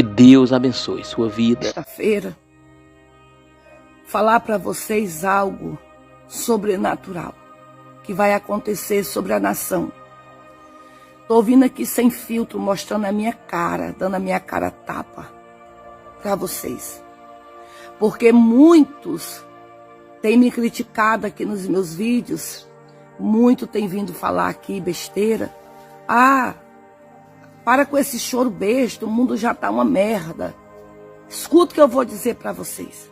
Que Deus abençoe sua vida. Sexta-feira, falar para vocês algo sobrenatural que vai acontecer sobre a nação. Estou vindo aqui sem filtro, mostrando a minha cara, dando a minha cara tapa para vocês. Porque muitos têm me criticado aqui nos meus vídeos, muito têm vindo falar aqui besteira. Para com esse choro besta, o mundo já está uma merda. Escuta o que eu vou dizer para vocês.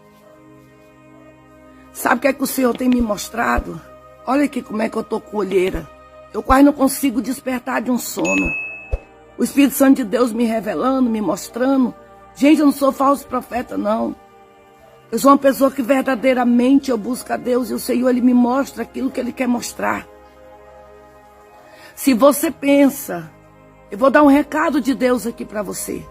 Sabe o que é que o Senhor tem me mostrado? Olha aqui como é que eu estou com olheira. Eu quase não consigo despertar de um sono. O Espírito Santo de Deus me revelando, me mostrando. Gente, eu não sou falso profeta, não. Eu sou uma pessoa que verdadeiramente eu busco a Deus e o Senhor, Ele me mostra aquilo que Ele quer mostrar. Se você pensa, eu vou dar um recado de Deus aqui para você.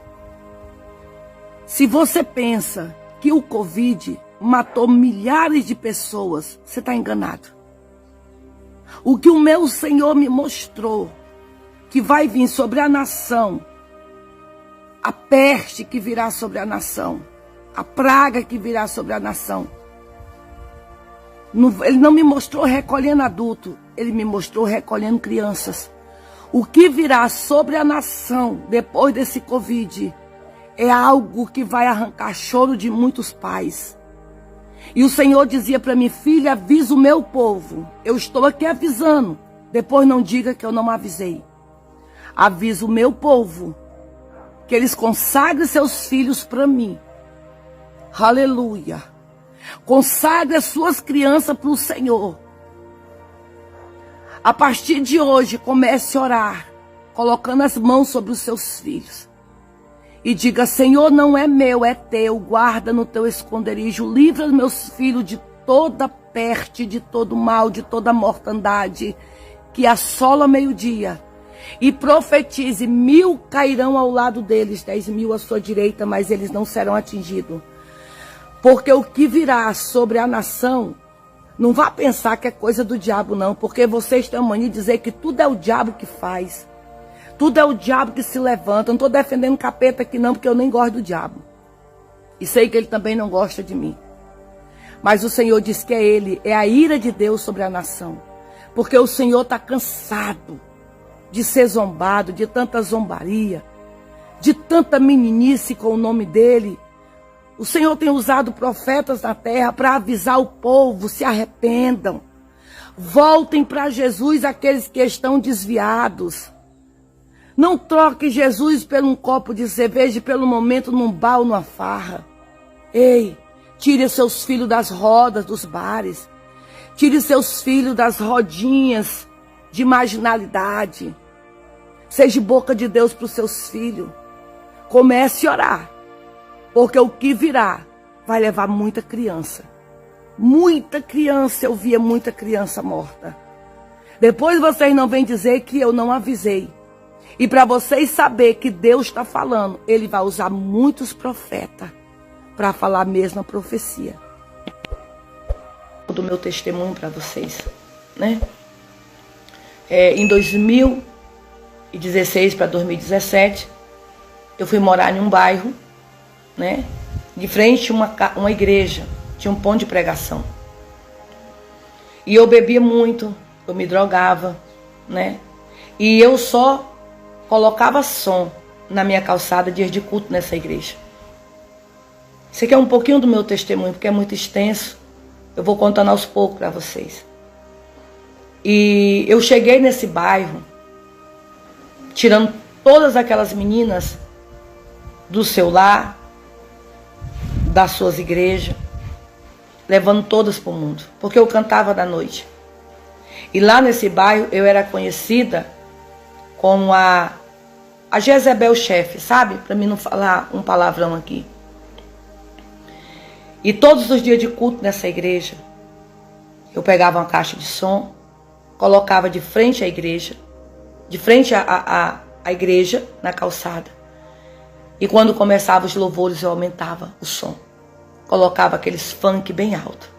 Se você pensa que o Covid matou milhares de pessoas, você está enganado. O que o meu Senhor me mostrou, que vai vir sobre a nação, a peste que virá sobre a nação, a praga que virá sobre a nação. Ele não me mostrou recolhendo adulto, ele me mostrou recolhendo crianças. O que virá sobre a nação depois desse Covid é algo que vai arrancar choro de muitos pais. E o Senhor dizia para mim: filha, avisa o meu povo. Eu estou aqui avisando. Depois não diga que eu não avisei. Avisa o meu povo que eles consagrem seus filhos para mim. Aleluia. Consagre as suas crianças para o Senhor. A partir de hoje, comece a orar, colocando as mãos sobre os seus filhos. E diga: Senhor, não é meu, é teu. Guarda no teu esconderijo. Livra os meus filhos de toda peste, de todo mal, de toda mortandade que assola meio-dia. E profetize: 1000 cairão ao lado deles, 10.000 à sua direita, mas eles não serão atingidos. Porque o que virá sobre a nação, não vá pensar que é coisa do diabo, não. Porque vocês têm a mania de dizer que tudo é o diabo que faz. Tudo é o diabo que se levanta. Eu não estou defendendo capeta aqui não, porque eu nem gosto do diabo. E sei que ele também não gosta de mim. Mas o Senhor diz que é ele, é a ira de Deus sobre a nação. Porque o Senhor está cansado de ser zombado, de tanta zombaria, de tanta meninice com o nome dele. O Senhor tem usado profetas na terra para avisar o povo: se arrependam. Voltem para Jesus aqueles que estão desviados. Não troque Jesus por um copo de cerveja, pelo momento num bar ou numa farra. Ei, tire seus filhos das rodas dos bares. Tire seus filhos das rodinhas de marginalidade. Seja boca de Deus para os seus filhos. Comece a orar. Porque o que virá vai levar muita criança. Muita criança, eu via muita criança morta. Depois vocês não vêm dizer que eu não avisei. E para vocês saberem que Deus está falando, Ele vai usar muitos profetas para falar a mesma profecia. Do meu testemunho para vocês, né? Em 2016 para 2017, eu fui morar em um bairro, né? De frente a uma igreja, tinha um ponto de pregação. E eu bebia muito, eu me drogava, né? E eu só colocava som na minha calçada dias de culto nessa igreja. Isso aqui é um pouquinho do meu testemunho, porque é muito extenso. Eu vou contando aos poucos para vocês. E eu cheguei nesse bairro, tirando todas aquelas meninas do seu lar, das suas igrejas, levando todas para o mundo, porque eu cantava da noite. E lá nesse bairro eu era conhecida como a Jezebel chefe, sabe? Para mim não falar um palavrão aqui. E todos os dias de culto nessa igreja, eu pegava uma caixa de som, colocava de frente à igreja, de frente à igreja, na calçada. E quando começava os louvores, eu aumentava o som. Colocava aqueles funk bem alto.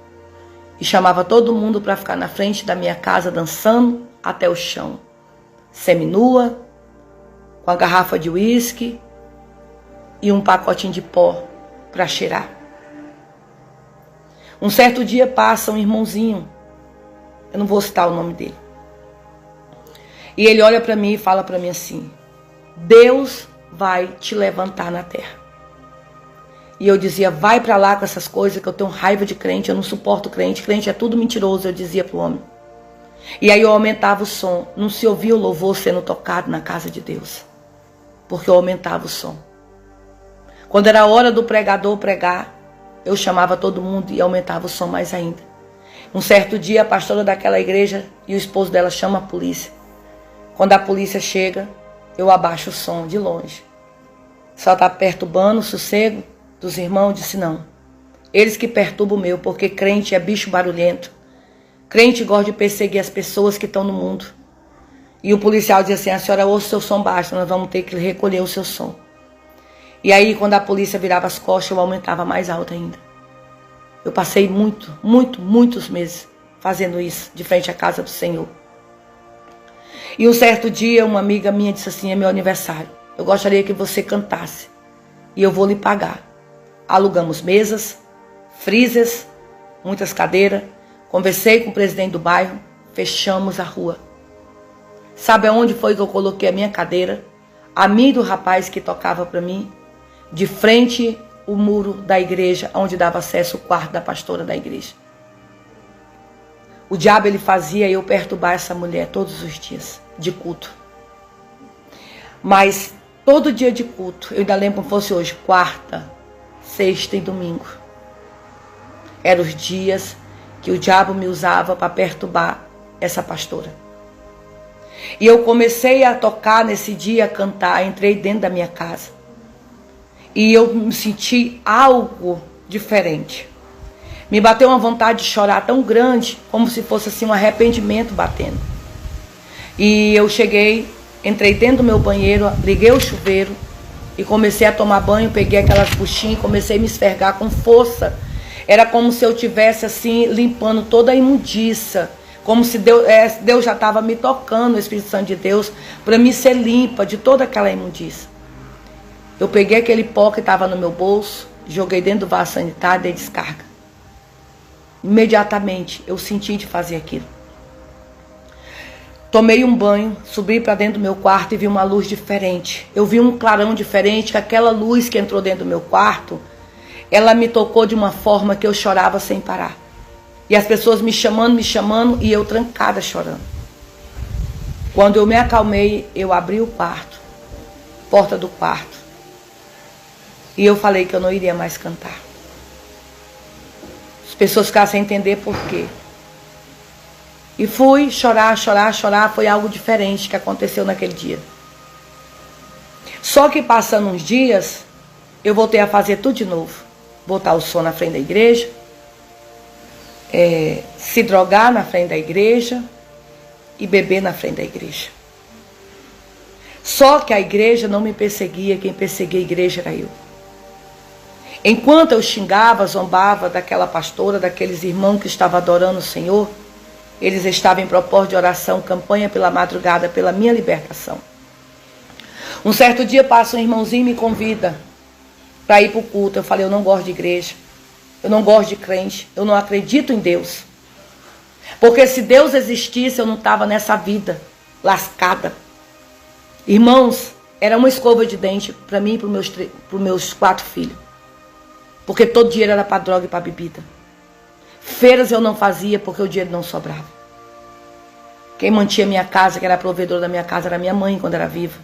E chamava todo mundo para ficar na frente da minha casa dançando até o chão. Seminua, com a garrafa de uísque, e um pacotinho de pó para cheirar. Um certo dia passa um irmãozinho, eu não vou citar o nome dele, e ele olha para mim e fala para mim assim: Deus vai te levantar na terra. E eu dizia: vai para lá com essas coisas, que eu tenho raiva de crente, eu não suporto crente, crente é tudo mentiroso, eu dizia pro homem. E aí eu aumentava o som, não se ouvia o louvor sendo tocado na casa de Deus, porque eu aumentava o som. Quando era hora do pregador pregar, eu chamava todo mundo e aumentava o som mais ainda. Um certo dia a pastora daquela igreja e o esposo dela chama a polícia. Quando a polícia chega, eu abaixo o som de longe. Só está perturbando o sossego dos irmãos? Disse: não. Eles que perturbam o meu, porque crente é bicho barulhento. Crente gosta de perseguir as pessoas que estão no mundo. E o policial diz assim: a senhora ouça o seu som baixo, nós vamos ter que recolher o seu som. E aí quando a polícia virava as costas, eu aumentava mais alto ainda. Eu passei muitos meses fazendo isso, de frente à casa do Senhor. E um certo dia, uma amiga minha disse assim: é meu aniversário, eu gostaria que você cantasse, e eu vou lhe pagar. Alugamos mesas, freezers, muitas cadeiras, conversei com o presidente do bairro, fechamos a rua. Sabe aonde foi que eu coloquei a minha cadeira? A mim e do rapaz que tocava para mim, de frente o muro da igreja, onde dava acesso ao quarto da pastora da igreja. O diabo, ele fazia eu perturbar essa mulher todos os dias de culto. Mas todo dia de culto, eu ainda lembro como fosse hoje, quarta, sexta e domingo. Eram os dias que o diabo me usava para perturbar essa pastora. E eu comecei a tocar nesse dia, a cantar, entrei dentro da minha casa. E eu me senti algo diferente. Me bateu uma vontade de chorar tão grande, como se fosse assim um arrependimento batendo. E eu cheguei, entrei dentro do meu banheiro, liguei o chuveiro e comecei a tomar banho, peguei aquelas buchinhas e comecei a me esfregar com força. Era como se eu tivesse assim limpando toda a imundiça, como se Deus já estava me tocando, o Espírito Santo de Deus, para me ser limpa de toda aquela imundiça. Eu peguei aquele pó que estava no meu bolso, joguei dentro do vaso sanitário e dei descarga. Imediatamente eu senti de fazer aquilo. Tomei um banho, subi para dentro do meu quarto e vi uma luz diferente. Eu vi um clarão diferente, que aquela luz que entrou dentro do meu quarto, ela me tocou de uma forma que eu chorava sem parar. E as pessoas me chamando e eu trancada chorando. Quando eu me acalmei, eu abri o quarto, porta do quarto. E eu falei que eu não iria mais cantar. As pessoas ficaram sem entender por quê. E fui chorar. Foi algo diferente que aconteceu naquele dia. Só que passando uns dias, eu voltei a fazer tudo de novo. Botar o som na frente da igreja. Se drogar na frente da igreja. E beber na frente da igreja. Só que a igreja não me perseguia. Quem perseguia a igreja era eu. Enquanto eu xingava, zombava daquela pastora, daqueles irmãos que estavam adorando o Senhor, eles estavam em propósito de oração, campanha pela madrugada, pela minha libertação. Um certo dia passa um irmãozinho e me convida para ir para o culto. Eu falei: eu não gosto de igreja, eu não gosto de crente, eu não acredito em Deus. Porque se Deus existisse, eu não estava nessa vida lascada. Irmãos, era uma escova de dente para mim e para os meus 4 filhos. Porque todo dinheiro era para droga e para bebida. Feiras eu não fazia porque o dinheiro não sobrava. Quem mantinha minha casa, que era provedora da minha casa, era minha mãe quando era viva.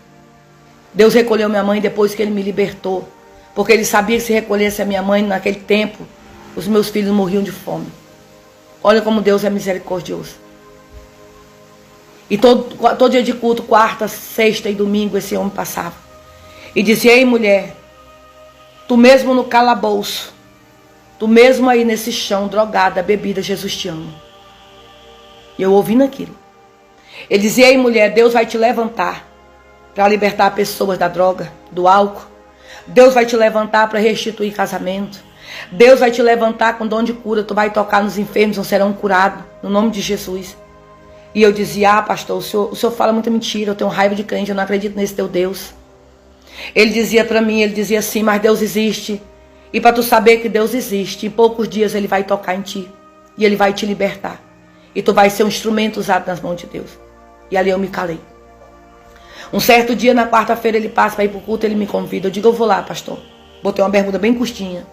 Deus recolheu minha mãe depois que Ele me libertou. Porque Ele sabia que se recolhesse a minha mãe naquele tempo, os meus filhos morriam de fome. Olha como Deus é misericordioso. E todo dia de culto, quarta, sexta e domingo, esse homem passava. E dizia: ei mulher, tu mesmo no calabouço, tu mesmo aí nesse chão, drogada, bebida, Jesus te ama. E eu ouvindo aquilo. Ele dizia: ei mulher, Deus vai te levantar para libertar pessoas da droga, do álcool. Deus vai te levantar para restituir casamento. Deus vai te levantar com dom de cura. Tu vai tocar nos enfermos, não serão curados, no nome de Jesus. E eu dizia: ah, pastor, o senhor fala muita mentira, eu tenho raiva de crente, eu não acredito nesse teu Deus. Ele dizia para mim, ele dizia assim, mas Deus existe. E para tu saber que Deus existe, em poucos dias Ele vai tocar em ti. E Ele vai te libertar. E tu vai ser um instrumento usado nas mãos de Deus. E ali eu me calei. Um certo dia, na quarta-feira, ele passa para ir para o culto, ele me convida. Eu digo, eu vou lá, pastor. Botei uma bermuda bem curtinha.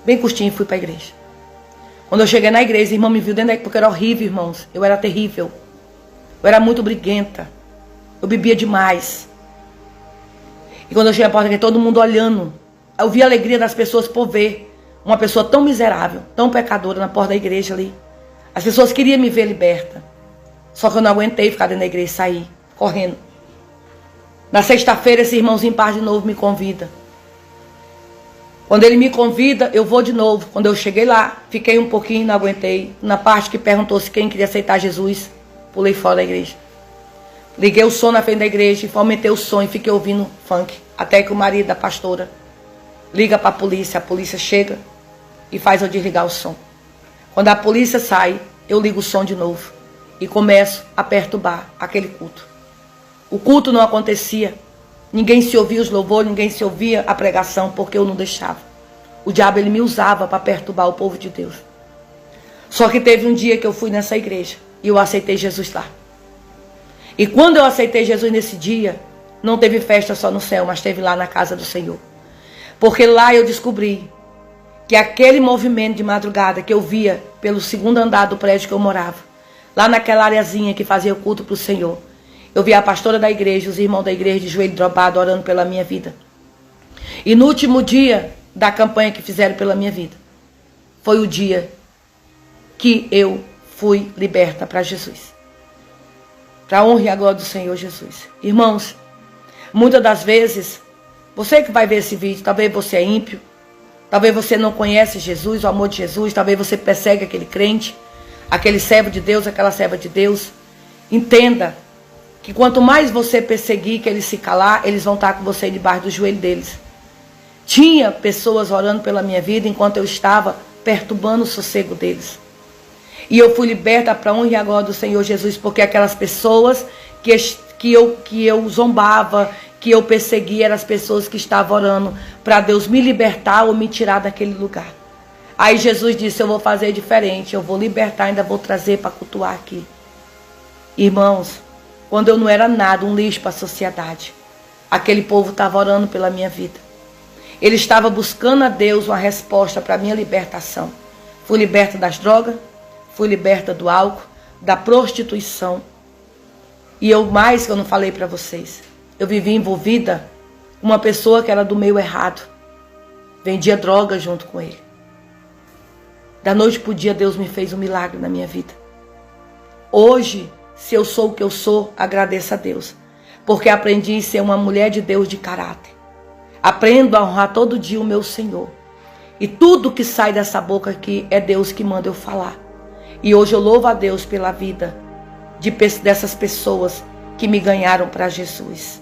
Bem curtinha e fui para a igreja. Quando eu cheguei na igreja, o irmão me viu dentro da igreja, porque eu era horrível, irmãos. Eu era terrível. Eu era muito briguenta. Eu bebia demais. E quando eu cheguei na porta, todo mundo olhando. Eu vi a alegria das pessoas por ver uma pessoa tão miserável, tão pecadora na porta da igreja ali. As pessoas queriam me ver liberta. Só que eu não aguentei ficar dentro da igreja e sair, correndo. Na sexta-feira, esse irmãozinho par de novo me convida. Quando ele me convida, eu vou de novo. Quando eu cheguei lá, fiquei um pouquinho, não aguentei. Na parte que perguntou se quem queria aceitar Jesus, pulei fora da igreja. Liguei o som na frente da igreja, aumentei o som e fiquei ouvindo funk. Até que o marido da pastora liga para a polícia chega e faz eu desligar o som. Quando a polícia sai, eu ligo o som de novo e começo a perturbar aquele culto. O culto não acontecia, ninguém se ouvia os louvores, ninguém se ouvia a pregação, porque eu não deixava. O diabo, ele me usava para perturbar o povo de Deus. Só que teve um dia que eu fui nessa igreja e eu aceitei Jesus lá. E quando eu aceitei Jesus nesse dia, não teve festa só no céu, mas teve lá na casa do Senhor. Porque lá eu descobri que aquele movimento de madrugada que eu via pelo segundo andar do prédio que eu morava, lá naquela areazinha que fazia o culto para o Senhor, eu via a pastora da igreja, os irmãos da igreja de joelho dobrado orando pela minha vida. E no último dia da campanha que fizeram pela minha vida, foi o dia que eu fui liberta para Jesus. Para a honra e a glória do Senhor Jesus. Irmãos, muitas das vezes, você que vai ver esse vídeo, talvez você é ímpio, talvez você não conhece Jesus, o amor de Jesus, talvez você persegue aquele crente, aquele servo de Deus, aquela serva de Deus. Entenda que quanto mais você perseguir, que eles se calar, eles vão estar com você debaixo do joelho deles. Tinha pessoas orando pela minha vida enquanto eu estava perturbando o sossego deles. E eu fui liberta para a honra e a glória do Senhor Jesus, porque aquelas pessoas que eu zombava, que eu perseguia, eram as pessoas que estavam orando para Deus me libertar ou me tirar daquele lugar. Aí Jesus disse, eu vou fazer diferente, eu vou libertar, ainda vou trazer para cultuar aqui. Irmãos, quando eu não era nada, um lixo para a sociedade, aquele povo estava orando pela minha vida. Ele estava buscando a Deus uma resposta para a minha libertação. Fui liberta das drogas, fui liberta do álcool, da prostituição. E eu mais que eu não falei para vocês, eu vivi envolvida com uma pessoa que era do meio errado. Vendia droga junto com ele. Da noite para o dia, Deus me fez um milagre na minha vida. Hoje, se eu sou o que eu sou, agradeço a Deus. Porque aprendi a ser uma mulher de Deus de caráter. Aprendo a honrar todo dia o meu Senhor. E tudo que sai dessa boca aqui é Deus que manda eu falar. E hoje eu louvo a Deus pela vida dessas pessoas que me ganharam para Jesus.